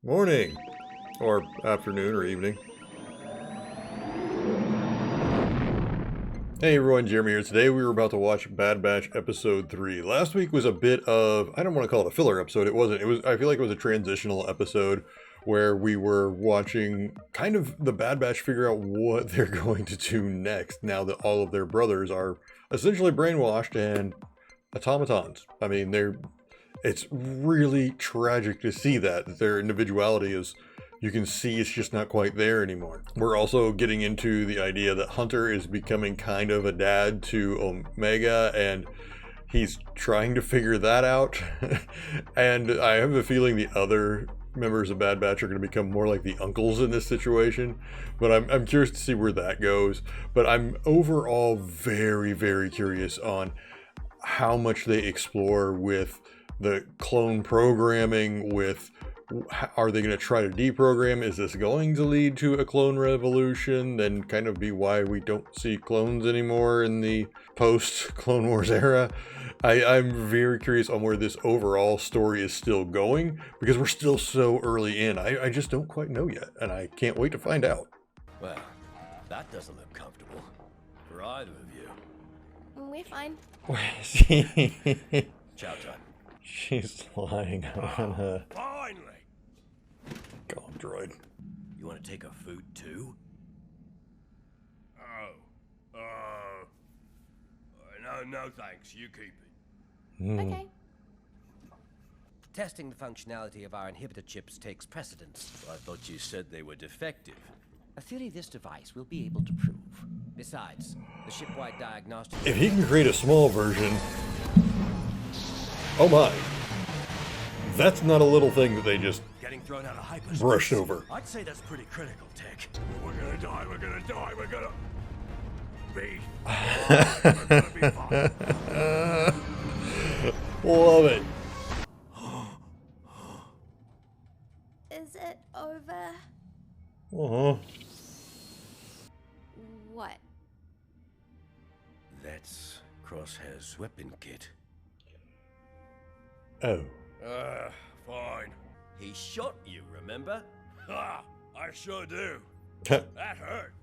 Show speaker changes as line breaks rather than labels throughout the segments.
Morning, or afternoon, or evening. Hey everyone, Jeremy here. Today we were about to watch Bad Batch Episode 3. Last week was a bit of, I don't want to call it a filler episode, it wasn't. I feel like it was a transitional episode where we were watching kind of the Bad Batch figure out what they're going to do next now that all of their brothers are essentially brainwashed and automatons. I mean, it's really tragic to see that their individuality is, you can see it's just not quite there anymore. We're also getting into the idea that Hunter is becoming kind of a dad to Omega, and he's trying to figure that out. And I have a feeling the other members of Bad Batch are going to become more like the uncles in this situation, but I'm curious to see where that goes. But I'm overall very, very curious on how much they explore with the clone programming, with are they going to try to deprogram? Is this going to lead to a clone revolution? Then kind of be why we don't see clones anymore in the post-Clone Wars era. I'm very curious on where this overall story is still going, because we're still so early in. I just don't quite know yet, and I can't wait to find out.
Well, that doesn't look comfortable for either of you.
We're fine.
Chow time.
She's lying on a
Finally!
golem droid.
You want to take a food too? No thanks. You keep it.
Okay.
Testing the functionality of our inhibitor chips takes precedence.
I thought you said they were defective.
A theory this device will be able to prove. Besides, the ship-wide diagnostic...
If he can create a small version... Oh my. That's not a little thing that they just
Getting thrown out of hyperspace.
brushed over.
I'd say that's pretty critical, Tech. We're gonna die. We're gonna die. We're gonna be. We're gonna be fine.
Love it.
Is it over?
Uh-huh.
What?
That's Crosshair's weapon kit.
Oh.
Fine. He shot you, remember? Ha! I sure do.
Huh.
That hurt.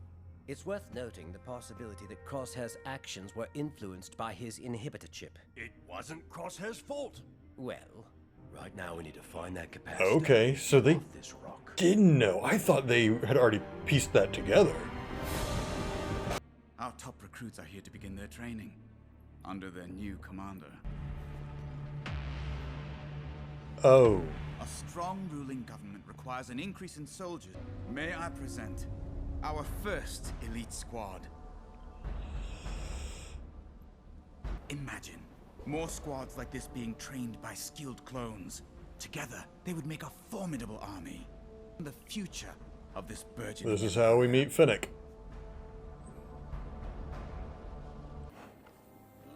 It's worth noting the possibility that Crosshair's actions were influenced by his inhibitor chip.
It wasn't Crosshair's fault.
Well,
Right now, we need to find that capacitor.
Okay, so they
off this rock.
didn't know. I thought they had already pieced that together.
Our top recruits are here to begin their training under their new commander.
Oh.
A strong ruling government requires an increase in soldiers. May I present our first elite squad? Imagine more squads like this being trained by skilled clones. Together, they would make a formidable army. The future of this burgeoning...
This is how we meet Finnick.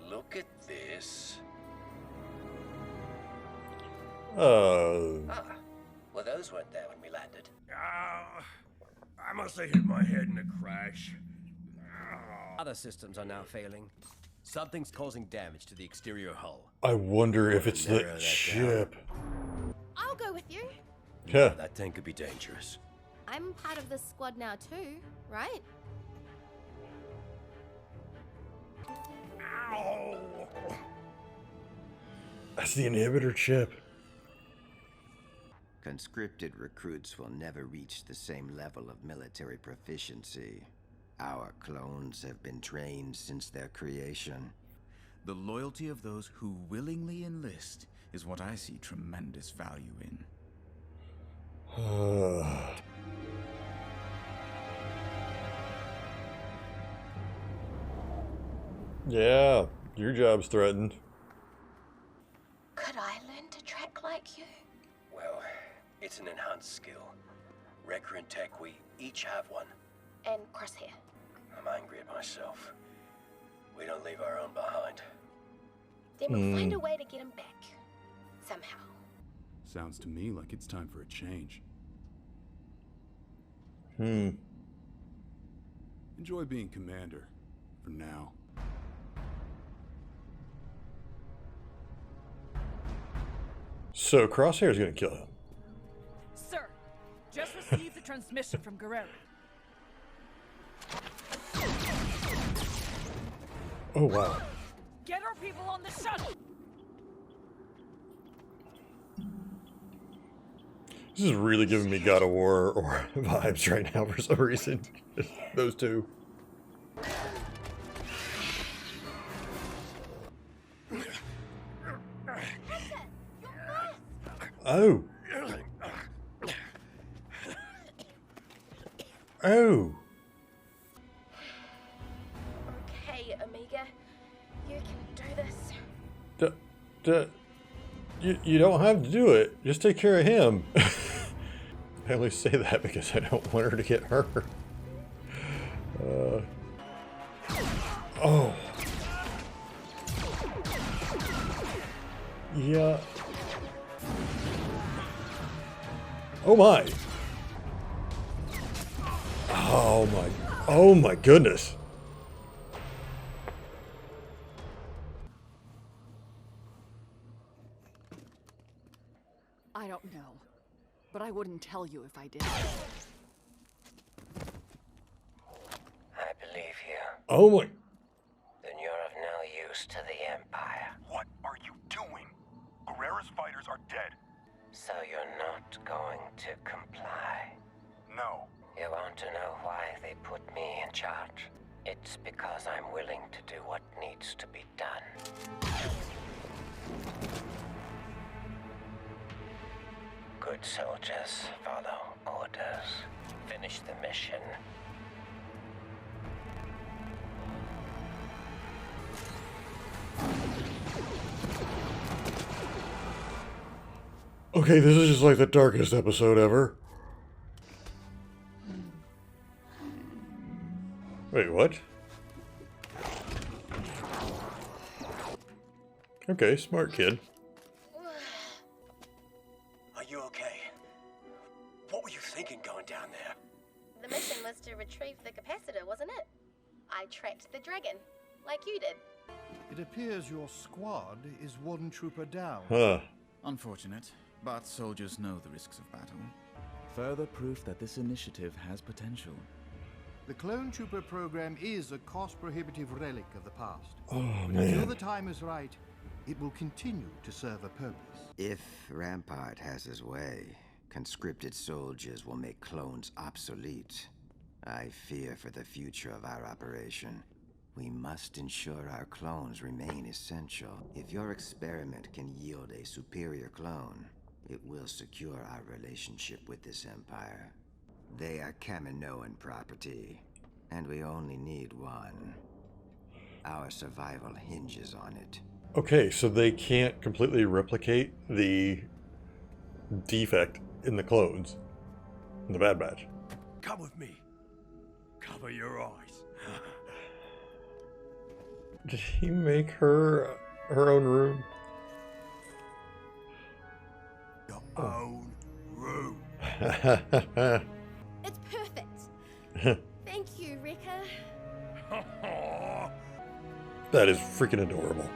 Look at this.
Oh.
well, those weren't there when we landed.
I must have hit my head in a crash.
Other systems are now failing.
Something's causing damage to the exterior hull.
I wonder if it's
Narrow
the
that down.
chip.
I'll go with you.
Yeah.
That thing could be dangerous.
I'm part of the squad now too, right?
Ow!
That's the inhibitor chip.
Conscripted recruits will never reach the same level of military proficiency. Our clones have been trained since their creation.
The loyalty of those who willingly enlist is what I see tremendous value in.
Yeah, your job's threatened.
Could I learn to track like you?
Well, it's an enhanced skill. Wrecker and Tech, we each have one.
And Crosshair.
I'm angry at myself. We don't leave our own behind.
Then we'll find a way to get him back. Somehow.
Sounds to me like it's time for a change. Enjoy being commander, for now.
So Crosshair's gonna kill him.
Sir, transmission from Guerrero.
Oh, wow.
Get our people on the shuttle!
This is really giving me God of War or vibes right now for some reason. Those two. Oh. Oh.
Okay, Omega. You can do this.
You don't have to do it. Just take care of him. I only say that because I don't want her to get hurt. Oh. Yeah. Oh my. Oh my. Oh my goodness.
I don't know, but I wouldn't tell you if I did.
I believe you.
Oh my.
Then you're of no use to the Empire.
What are you doing? Guerrera's fighters are dead.
So you're not going to comply.
No.
You want to know why they put me in charge? It's because I'm willing to do what needs to be done. Good soldiers follow orders. Finish the mission.
Okay, this is just like the darkest episode ever. Wait, what? Okay, smart kid.
Are you okay? What were you thinking going down there?
The mission was to retrieve the capacitor, wasn't it? I tracked the dragon, like you did.
It appears your squad is one trooper down.
Huh.
Unfortunate, but soldiers know the risks of battle. Further proof that this initiative has potential.
The clone trooper program is a cost-prohibitive relic of the past.
Oh,
But until
man.
the time is right, it will continue to serve a purpose.
If Rampart has his way, conscripted soldiers will make clones obsolete. I fear for the future of our operation. We must ensure our clones remain essential. If your experiment can yield a superior clone, it will secure our relationship with this empire. They are Kaminoan property, and we only need one. Our survival hinges on it.
Okay, so they can't completely replicate the defect in the clones in the Bad Batch.
Come with me. Cover your eyes.
Did he make her own room?
Your own room.
It's perfect. Thank you, Rekka.
That is freaking adorable.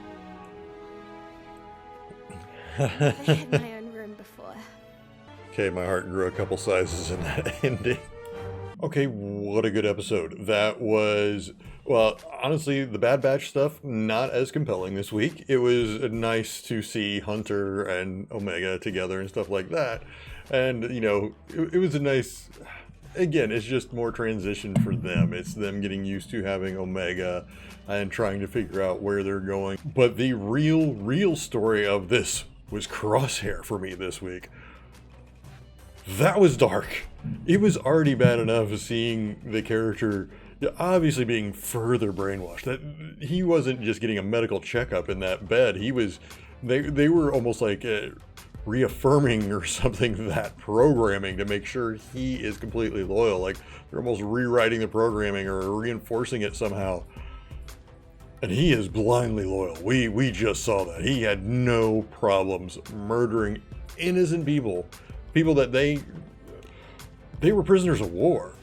I had my own room before.
Okay, my heart grew a couple sizes in that ending. Okay, what a good episode. That was, well, honestly, the Bad Batch stuff, not as compelling this week. It was nice to see Hunter and Omega together and stuff like that. And, you know, it was a nice, again, it's just more transition for them. It's them getting used to having Omega and trying to figure out where they're going. But the real story of this was Crosshair for me this week. That was dark. It was already bad enough seeing the character obviously being further brainwashed. That he wasn't just getting a medical checkup in that bed. He was, they were almost like reaffirming or something that programming to make sure he is completely loyal. Like they're almost rewriting the programming or reinforcing it somehow. And he is blindly loyal. We just saw that. He had no problems murdering innocent people that they were prisoners of war.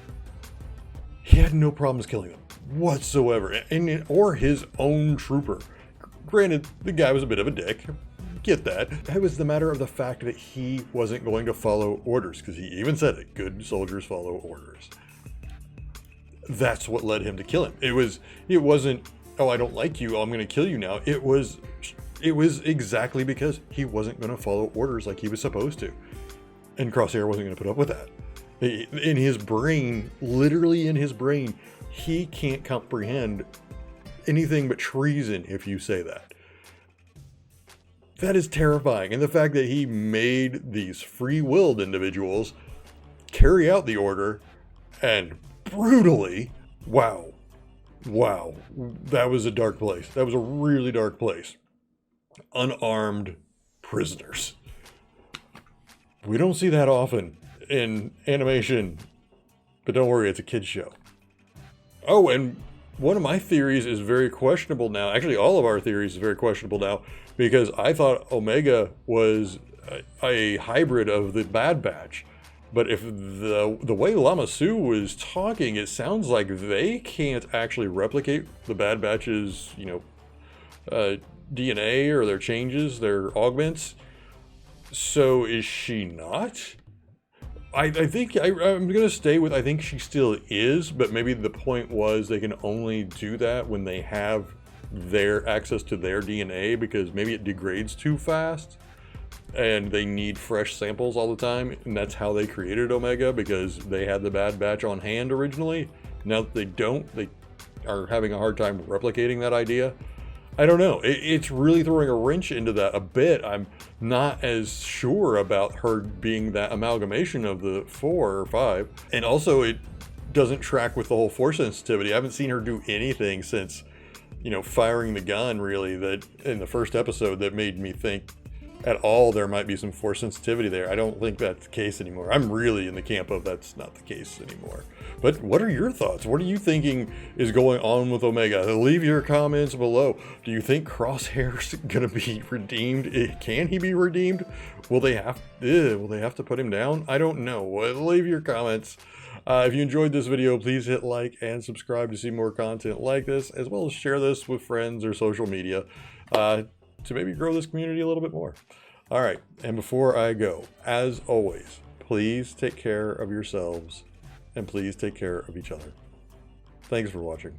He had no problems killing them whatsoever, or his own trooper. Granted, the guy was a bit of a dick, get that. It was the matter of the fact that he wasn't going to follow orders, because he even said it, good soldiers follow orders. That's what led him to kill him. It wasn't, oh, I don't like you, I'm going to kill you now. It was exactly because he wasn't going to follow orders like he was supposed to. And Crosshair wasn't going to put up with that. In his brain, literally in his brain, he can't comprehend anything but treason if you say that. That is terrifying. And the fact that he made these free-willed individuals carry out the order and brutally, wow, that was a dark place. That was a really dark place. Unarmed prisoners. We don't see that often in animation, but don't worry, it's a kid's show. Oh, and one of my theories is very questionable now. Actually, all of our theories is very questionable now, because I thought Omega was a hybrid of the Bad Batch. But if the way Lama Su was talking, it sounds like they can't actually replicate the Bad Batch's, DNA or their changes, their augments. So is she not? I think I'm going to stay with, I think she still is, but maybe the point was they can only do that when they have their access to their DNA, because maybe it degrades too fast and they need fresh samples all the time. And that's how they created Omega, because they had the Bad Batch on hand originally. Now that they don't, they are having a hard time replicating that idea. I don't know. It's really throwing a wrench into that a bit. I'm not as sure about her being that amalgamation of the 4 or 5. And also, it doesn't track with the whole Force sensitivity. I haven't seen her do anything since, firing the gun, really, that in the first episode that made me think at all there might be some Force sensitivity there. I don't think that's the case anymore. I'm really in the camp of that's not the case anymore. But what are your thoughts? What are you thinking is going on with Omega? Leave your comments below. Do you think Crosshair's gonna be redeemed? Can he be redeemed? Will they have to put him down? I don't know. Leave your comments. If you enjoyed this video, please hit like and subscribe to see more content like this, as well as share this with friends or social media to maybe grow this community a little bit more. All right, and before I go, as always, please take care of yourselves and please take care of each other. Thanks for watching.